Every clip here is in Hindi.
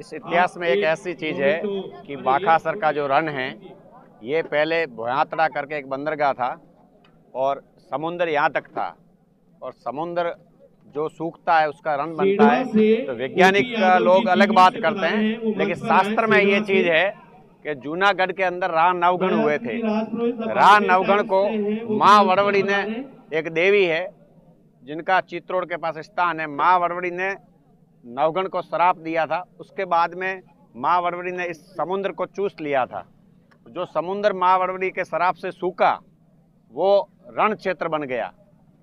इस इतिहास में एक ऐसी चीज़ है कि बाखासर का जो रण है ये पहले भुयातड़ा करके एक बंदरगाह था और समुद्र यहाँ तक था और समुद्र जो सूखता है उसका रण बनता है। तो वैज्ञानिक लोग अलग बात करते हैं, लेकिन शास्त्र में ये चीज़ है कि जूनागढ़ के अंदर राह नवगण हुए थे। राह नवगण को माँ वड़वड़ी ने, एक देवी है जिनका चित्रोड़ के पास स्थान है, माँ वड़वड़ी ने नवगण को श्राप दिया था। उसके बाद में माँ वड़वड़ी ने इस समुद्र को चूस लिया था। जो समुद्र माँ वड़वड़ी के श्राप से सूखा वो रण क्षेत्र बन गया।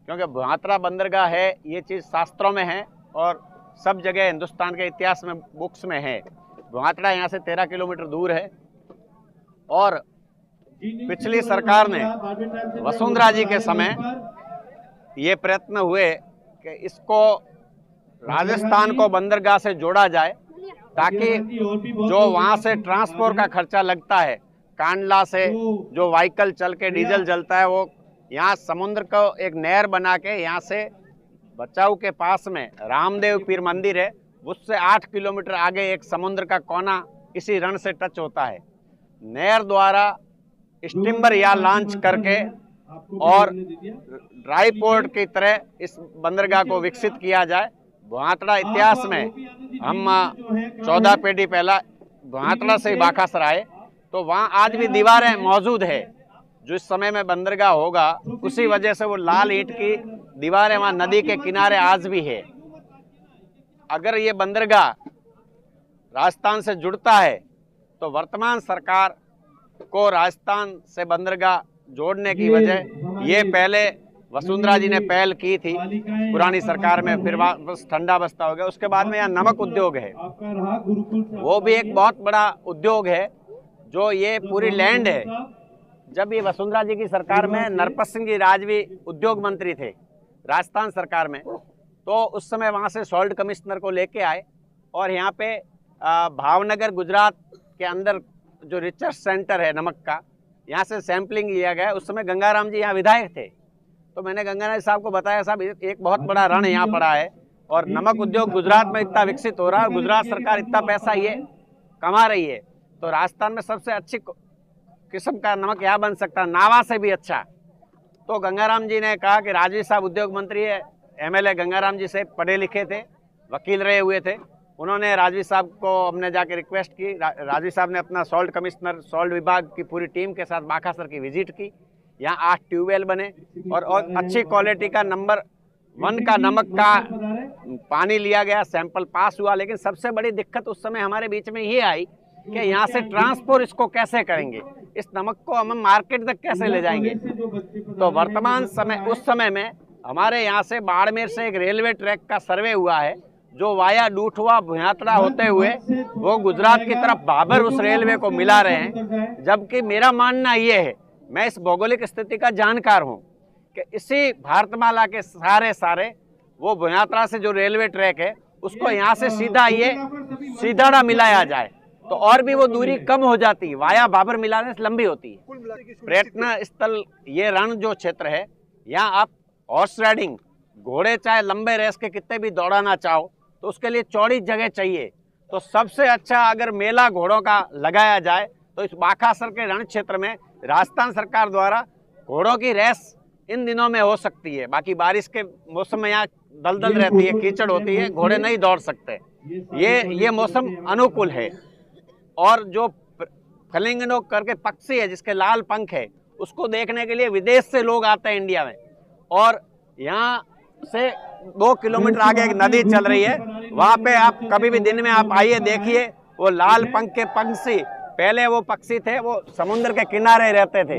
क्योंकि भुयातड़ा बंदरगाह है, ये चीज़ शास्त्रों में है और सब जगह हिंदुस्तान के इतिहास में बुक्स में है। भुयातड़ा यहाँ से 13 किलोमीटर दूर है और पिछली सरकार ने वसुंधरा जी के समय ये प्रयत्न हुए कि इसको राजस्थान को बंदरगाह से जोड़ा जाए ताकि जो वहाँ से ट्रांसपोर्ट का खर्चा लगता है, कांडला से जो व्हीकल चल के डीजल जलता है, वो यहाँ समुद्र को एक नहर बना के यहाँ से बचाऊ के पास में रामदेव पीर मंदिर है, उससे 8 किलोमीटर आगे एक समुद्र का कोना इसी रण से टच होता है। नहर द्वारा स्टीमर या लॉन्च करके और ड्राई पोर्ट की तरह इस बंदरगाह को विकसित किया जाए। भुयातड़ा इतिहास में हम 14 पीढ़ी पहला भुयातड़ा से बाखासर आए, तो वहाँ आज भी दीवारें मौजूद है। जो इस समय में बंदरगाह होगा उसी वजह से वो लाल ईंट की दीवारें वहाँ नदी के किनारे आज भी है। अगर ये बंदरगाह राजस्थान से जुड़ता है तो वर्तमान सरकार को राजस्थान से बंदरगाह जोड़ने की वजह ये पहले वसुंधरा जी ने पहल की थी पुरानी सरकार में, फिर बस ठंडा बस्ता हो गया। उसके बाद में यहाँ नमक उद्योग है, वो भी एक बहुत बड़ा उद्योग है। जो ये पूरी लैंड है, जब ये वसुंधरा जी की सरकार में नरपत सिंह जी राजवी उद्योग मंत्री थे राजस्थान सरकार में, तो उस समय वहाँ से सॉल्ट कमिश्नर को लेके आए और यहाँ पे भावनगर गुजरात के अंदर जो रिसर्च सेंटर है नमक का, यहाँ से सैंपलिंग लिया गया। उस समय गंगाराम जी यहाँ विधायक थे, तो मैंने गंगाराम जी साहब को बताया, साहब एक बहुत बड़ा रण यहाँ पड़ा है और नमक उद्योग गुजरात में इतना विकसित हो रहा है, गुजरात सरकार इतना पैसा ये कमा रही है, तो राजस्थान में सबसे अच्छी किस्म का नमक यहाँ बन सकता है, नावा से भी अच्छा। तो गंगाराम जी ने कहा कि राजवी साहब उद्योग मंत्री है, एमएलए गंगाराम जी से पढ़े लिखे थे, वकील रहे हुए थे। उन्होंने राजवी साहब को हमने जाके रिक्वेस्ट की, राजवी साहब ने अपना सॉल्ट कमिश्नर, सॉल्ट विभाग की पूरी टीम के साथ बाखासर की विजिट की। यहाँ 8 ट्यूबवेल बने और अच्छी क्वालिटी का नंबर 1 का नमक का पानी लिया गया, सैंपल पास हुआ। लेकिन सबसे बड़ी दिक्कत उस समय हमारे बीच में ये आई कि यहाँ से ट्रांसपोर्ट इसको कैसे करेंगे, इस नमक को हम मार्केट तक कैसे ले जाएंगे। तो वर्तमान समय, उस समय में हमारे यहाँ से बाड़मेर से एक रेलवे ट्रैक का सर्वे हुआ है जो वाया डूठवा भुयातड़ा होते हुए वो गुजरात की तरफ भाबर उस रेलवे को मिला रहे हैं। जबकि मेरा मानना ये है, मैं इस भौगोलिक स्थिति का जानकार हूँ कि इसी भारतमाला के सारे वो भुयातड़ा से जो रेलवे ट्रैक है उसको यहाँ से सीधा ये सीधाड़ा मिलाया जाए तो और भी वो दूरी कम हो जाती है, वाया भाबर मिलाने से लंबी होती है। पर्यटन स्थल ये रण जो क्षेत्र है, यहाँ आप हॉर्स राइडिंग, घोड़े चाहे लंबे रेस के कितने भी दौड़ाना चाहो तो उसके लिए चौड़ी जगह चाहिए। तो सबसे अच्छा अगर मेला घोड़ों का लगाया जाए तो इस बाखासर के रण क्षेत्र में राजस्थान सरकार द्वारा घोड़ों की रेस इन दिनों में हो सकती है। बाकी बारिश के मौसम में यहाँ दलदल रहती है, कीचड़ होती है, घोड़े नहीं दौड़ सकते। ये मौसम अनुकूल है। और जो फ्लेमिंगो करके पक्षी है जिसके लाल पंख है, उसको देखने के लिए विदेश से लोग आते हैं इंडिया में। और यहाँ से 2 किलोमीटर आगे एक नदी चल रही है, वहाँ पे आप कभी भी दिन में आप आइए, देखिए वो लाल पंख के पंछी, पहले वो पक्षी थे वो समुद्र के किनारे रहते थे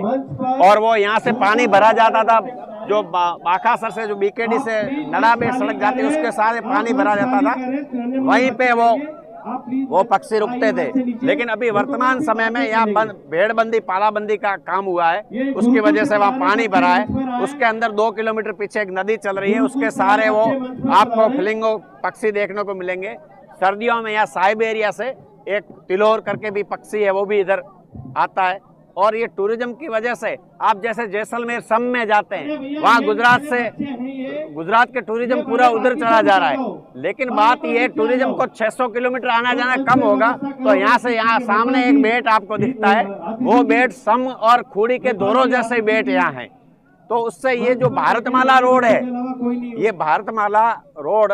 और वो यहाँ से पानी भरा जाता था। जो बाखासर से जो बीकेडी से नड़ाबेट सड़क जाती है उसके सारे पानी भरा जाता था, वहीं पे वो पक्षी रुकते थे। लेकिन अभी वर्तमान समय में यहाँ भेड़बंदी पालाबंदी का काम हुआ है, उसकी वजह से वहाँ पानी भरा है। उसके अंदर 2 किलोमीटर पीछे एक नदी चल रही है, उसके सहारे वो आपको फ्लिंगो पक्षी देखने को मिलेंगे। सर्दियों में यहाँ साइबेरिया से एक तिलोर करके भी पक्षी है, वो भी इधर आता है। और ये टूरिज्म की वजह से आप जैसे जैसलमेर सम में जाते हैं, वहाँ गुजरात से गुजरात के टूरिज्म पूरा उधर चला जा रहा है। लेकिन बात यह है, टूरिज्म को 600 किलोमीटर आना जाना कम होगा। तो यहाँ से यहाँ सामने एक बेट आपको दिखता है, वो बेट सम और खूड़ी के दोरों जैसे बेट यहाँ है। तो उससे ये जो भारतमाला रोड है, ये भारतमाला रोड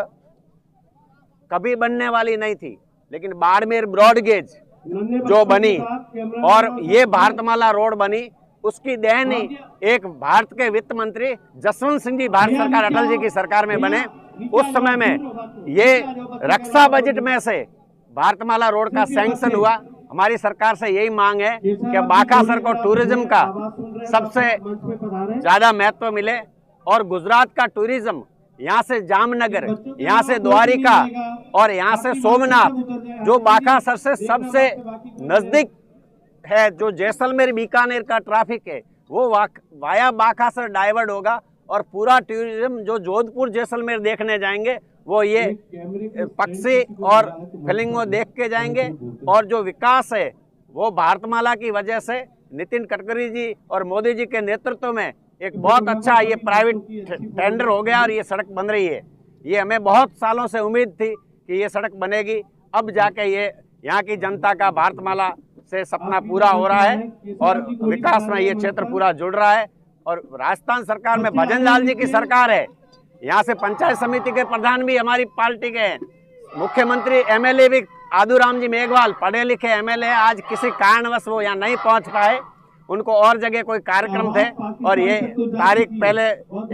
कभी बनने वाली नहीं थी, लेकिन बाड़मेर ब्रॉडगेज जो बनी और ये भारतमाला रोड बनी, उसकी देन ही एक भारत के वित्त मंत्री जसवंत सिंह जी भारत सरकार अटल जी की सरकार में बने। उस समय में ये रक्षा बजट में से भारतमाला रोड का सैंक्शन हुआ। हमारी सरकार से यही मांग है कि बाकासर को टूरिज्म का सबसे ज्यादा महत्व मिले और गुजरात का टूरिज्म यहाँ से जामनगर, यहाँ से द्वारिका और यहाँ से सोमनाथ, जो बाकासर से सबसे नजदीक है, जो जैसलमेर बीकानेर का ट्रैफिक है, वो वाया बाकासर डाइवर्ट होगा और पूरा टूरिज्म जो जोधपुर जैसलमेर देखने जाएंगे वो ये पक्षी और फ्लेमिंगो देख के जाएंगे। और जो विकास है वो भारतमाला की वजह से नितिन गडकरी जी और मोदी जी के नेतृत्व में एक बहुत अच्छा ये प्राइवेट टेंडर हो गया और ये सड़क बन रही है। ये हमें बहुत सालों से उम्मीद थी कि ये सड़क बनेगी, अब जाके ये यहाँ की जनता का भारतमाला से सपना पूरा हो रहा है और विकास में ये क्षेत्र पूरा जुड़ रहा है। और राजस्थान सरकार में भजन लाल जी की सरकार है, यहाँ से पंचायत समिति के प्रधान भी हमारी पार्टी के हैं, मुख्यमंत्री एमएलए भी आदूराम जी मेघवाल पढ़े लिखे एमएलए, आज किसी कारणवश वो यहाँ नहीं पहुँच पाए, उनको और जगह कोई कार्यक्रम थे और ये तारीख पहले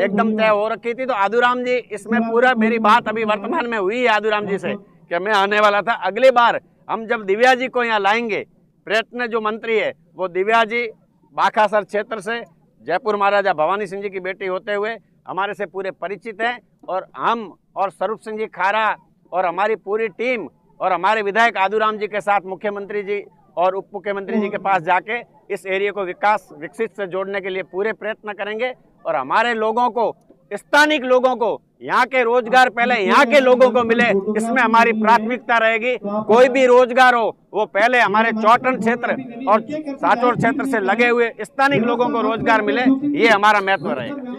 एकदम तय हो रखी थी। तो आदूराम जी इसमें पूरा, मेरी बात अभी वर्तमान में हुई है आदूराम जी से कि मैं आने वाला था। अगली बार हम जब दिव्या जी को यहाँ लाएंगे, पर्यटन जो मंत्री है वो दिव्या जी बाकासर क्षेत्र से जयपुर महाराजा भवानी सिंह जी की बेटी होते हुए हमारे से पूरे परिचित हैं और हम और स्वरूप सिंह जी खारा और हमारी पूरी टीम और हमारे विधायक आदूराम जी के साथ मुख्यमंत्री जी और उप मुख्यमंत्री जी के पास जाके इस एरिया को विकसित से जोड़ने के लिए पूरे प्रयत्न करेंगे। और हमारे लोगों को, स्थानिक लोगों को, यहाँ के रोजगार पहले यहाँ के लोगों को मिले, इसमें हमारी प्राथमिकता रहेगी। कोई भी रोजगार हो वो पहले हमारे चौटन क्षेत्र और साचौर क्षेत्र से लगे हुए स्थानिक लोगों को रोजगार मिले, ये हमारा महत्व रहेगा।